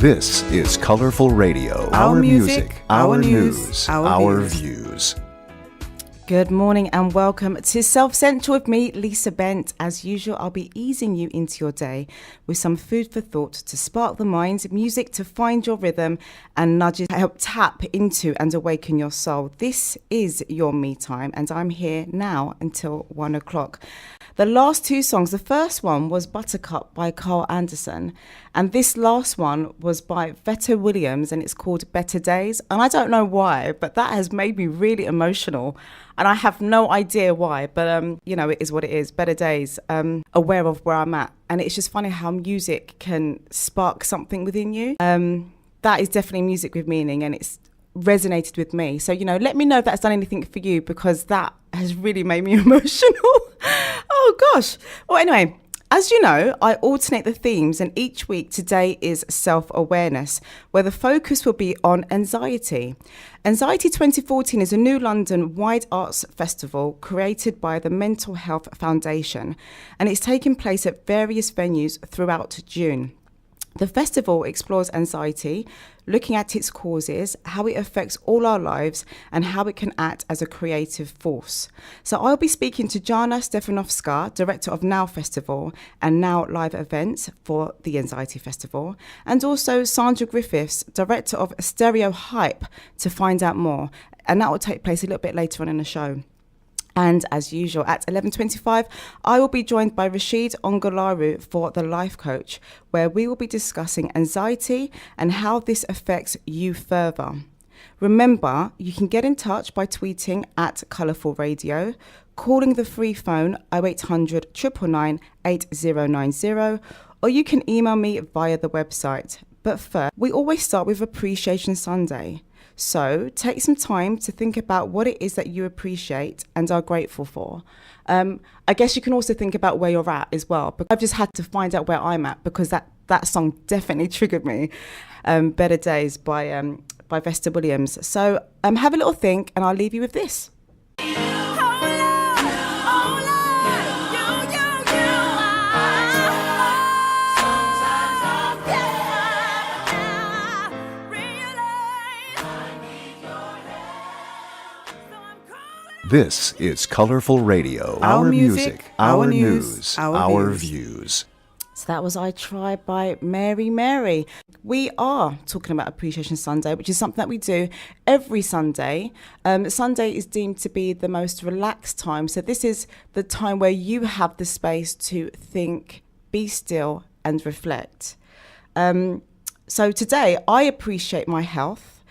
This is Colorful Radio. Our music, our news, our views. Good morning and welcome to Self Central with me, Lisa Bent. As usual, I'll be easing you into your day with some food for thought to spark the mind, music to find your rhythm, and nudges to help tap into and awaken your soul. This is your me time, and I'm here now until 1 o'clock. The last two songs, the first one was Buttercup by Carl Anderson, and this last one was by Vetta Williams, and it's called Better Days. And I don't know why, but that has made me really emotional, and I have no idea why, but it is what it is. Better Days, aware of where I'm at. And it's just funny how music can spark something within you. That is definitely music with meaning, and it's resonated with me. So, let me know if that's done anything for you, because that has really made me emotional. Oh gosh. Well, anyway, as you know, I alternate the themes, and each week today is self-awareness, where the focus will be on anxiety. Anxiety 2014 is a new London-wide arts festival created by the Mental Health Foundation, and it's taking place at various venues throughout June. The festival explores anxiety, looking at its causes, how it affects all our lives, and how it can act as a creative force. So I'll be speaking to Jana Stefanovska, director of Now Festival and Now Live Events for the Anxiety Festival, and also Sandra Griffiths, director of Stereo Hype, to find out more. And that will take place a little bit later on in the show. And as usual, at 11:25, I will be joined by Rashid Ongolaru for The Life Coach, where we will be discussing anxiety and how this affects you further. Remember, you can get in touch by tweeting at Colourful Radio, calling the free phone 0800 999 8090, or you can email me via the website. But first, we always start with Appreciation Sunday. So take some time to think about what it is that you appreciate and are grateful for. I guess you can also think about where you're at as well. But I've just had to find out where I'm at, because that song definitely triggered me. Better Days by Vetta Williams. So have a little think, and I'll leave you with this. This is Colorful Radio. Our music, our news, news, our our views. views. So that was I Try by Mary. We are talking about Appreciation Sunday, which is something that we do every Sunday. Sunday is deemed to be the most relaxed time. So this is the time where you have the space to think, be still, and reflect. So today I appreciate my health.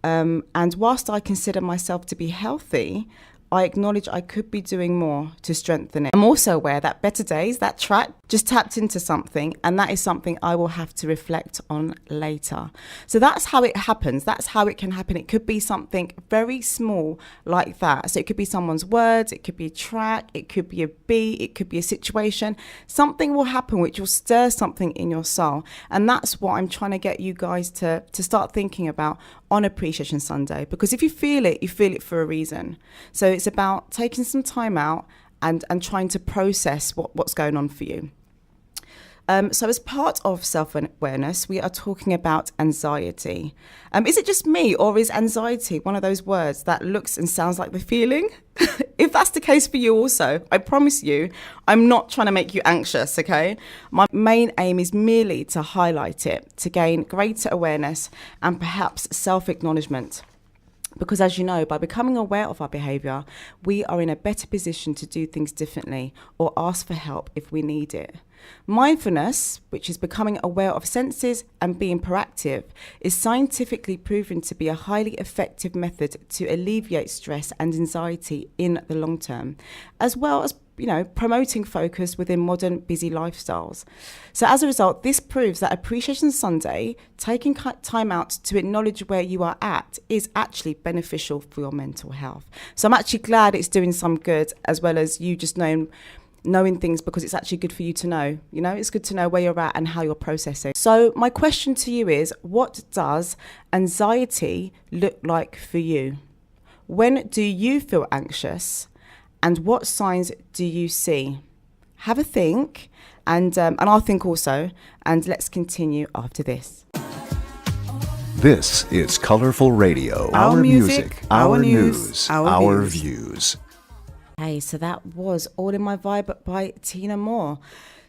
And whilst I consider myself to be healthy, I acknowledge I could be doing more to strengthen it. I'm also aware that Better Days, that track, just tapped into something, and that is something I will have to reflect on later. So that's how it happens. That's how it can happen. It could be something very small like that. So it could be someone's words, it could be a track, it could be a beat, it could be a situation. Something will happen which will stir something in your soul. And that's what I'm trying to get you guys to start thinking about on Appreciation Sunday, because if you feel it for a reason. So it's about taking some time out and trying to process what's going on for you. So as part of self-awareness, we are talking about anxiety. Is it just me, or is anxiety one of those words that looks and sounds like the feeling? If that's the case for you also, I promise you, I'm not trying to make you anxious, okay? My main aim is merely to highlight it, to gain greater awareness and perhaps self-acknowledgement. Because as you know, by becoming aware of our behaviour, we are in a better position to do things differently or ask for help if we need it. Mindfulness, which is becoming aware of senses and being proactive, is scientifically proven to be a highly effective method to alleviate stress and anxiety in the long term, as well as promoting focus within modern busy lifestyles. So as a result, this proves that Appreciation Sunday, taking time out to acknowledge where you are at, is actually beneficial for your mental health. So I'm actually glad it's doing some good, as well as you just knowing things, because it's actually good for you to know. It's good to know where you're at and how you're processing. So my question to you is, what does anxiety look like for you? When do you feel anxious? And what signs do you see? Have a think, and I'll think also, and let's continue after this. This is Colorful Radio. Our music, our news, our views. Hey, so that was All in My Vibe by Tina Moore.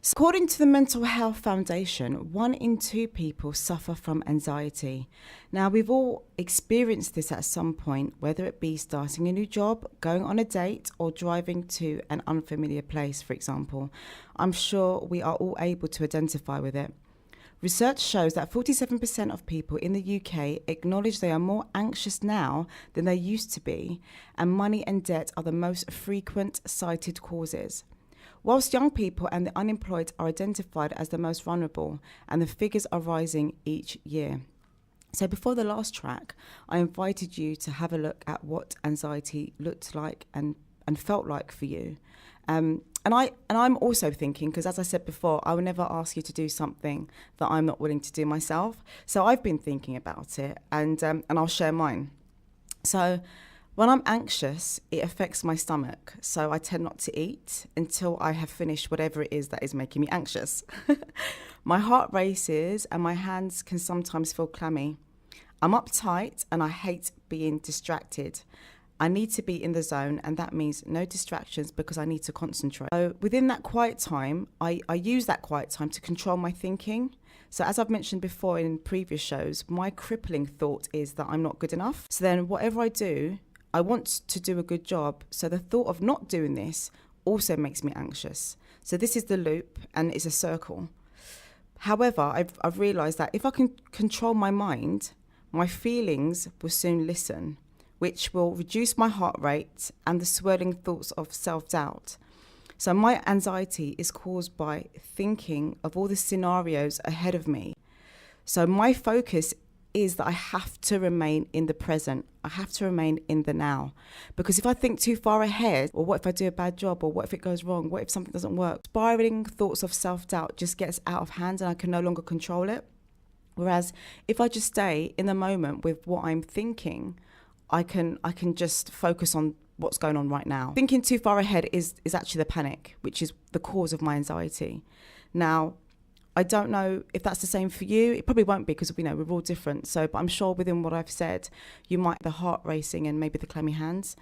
So according to the Mental Health Foundation, 1 in 2 people suffer from anxiety. Now, we've all experienced this at some point, whether it be starting a new job, going on a date, or driving to an unfamiliar place, for example. I'm sure we are all able to identify with it. Research shows that 47% of people in the UK acknowledge they are more anxious now than they used to be, and money and debt are the most frequent cited causes. Whilst young people and the unemployed are identified as the most vulnerable, and the figures are rising each year. So before the last track, I invited you to have a look at what anxiety looked like and felt like for you. And I'm also thinking, because as I said before, I will never ask you to do something that I'm not willing to do myself. So I've been thinking about it, and I'll share mine. So when I'm anxious, it affects my stomach. So I tend not to eat until I have finished whatever it is that is making me anxious. My heart races and my hands can sometimes feel clammy. I'm uptight and I hate being distracted. I need to be in the zone, and that means no distractions because I need to concentrate. So within that quiet time, I use that quiet time to control my thinking. So as I've mentioned before in previous shows, my crippling thought is that I'm not good enough. So then whatever I do, I want to do a good job. So the thought of not doing this also makes me anxious. So this is the loop, and it's a circle. However, I've realised that if I can control my mind, my feelings will soon listen, which will reduce my heart rate and the swirling thoughts of self-doubt. So my anxiety is caused by thinking of all the scenarios ahead of me. So my focus is that I have to remain in the present. I have to remain in the now. Because if I think too far ahead, or what if I do a bad job, or what if it goes wrong, what if something doesn't work, spiraling thoughts of self-doubt just gets out of hand and I can no longer control it. Whereas if I just stay in the moment with what I'm thinking, I can just focus on what's going on right now. Thinking too far ahead is actually the panic, which is the cause of my anxiety. Now, I don't know if that's the same for you. It probably won't be because we're all different. So, but I'm sure within what I've said, you might the heart racing and maybe the clammy hands.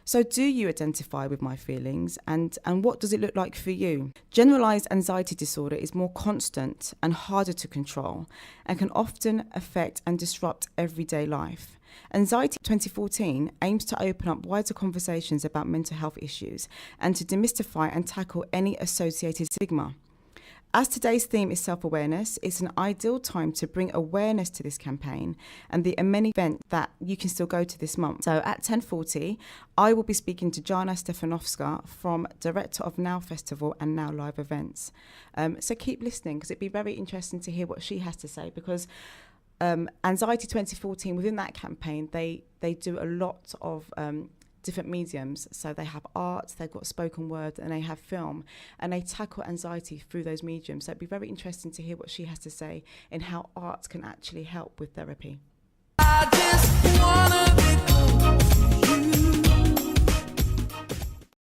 So do you identify with my feelings, and what does it look like for you? Generalized anxiety disorder is more constant and harder to control and can often affect and disrupt everyday life. Anxiety 2014 aims to open up wider conversations about mental health issues and to demystify and tackle any associated stigma. As today's theme is self-awareness, it's an ideal time to bring awareness to this campaign and the many events that you can still go to this month. So at 10:40, I will be speaking to Jana Stefanovska, Director of Now Festival and Now Live Events. So keep listening, because it'd be very interesting to hear what she has to say, because Anxiety 2014, within that campaign, they do a lot of different mediums. So they have art, they've got spoken word, and they have film, and they tackle anxiety through those mediums. So it'd be very interesting to hear what she has to say and how art can actually help with therapy. I just wanna be close to you.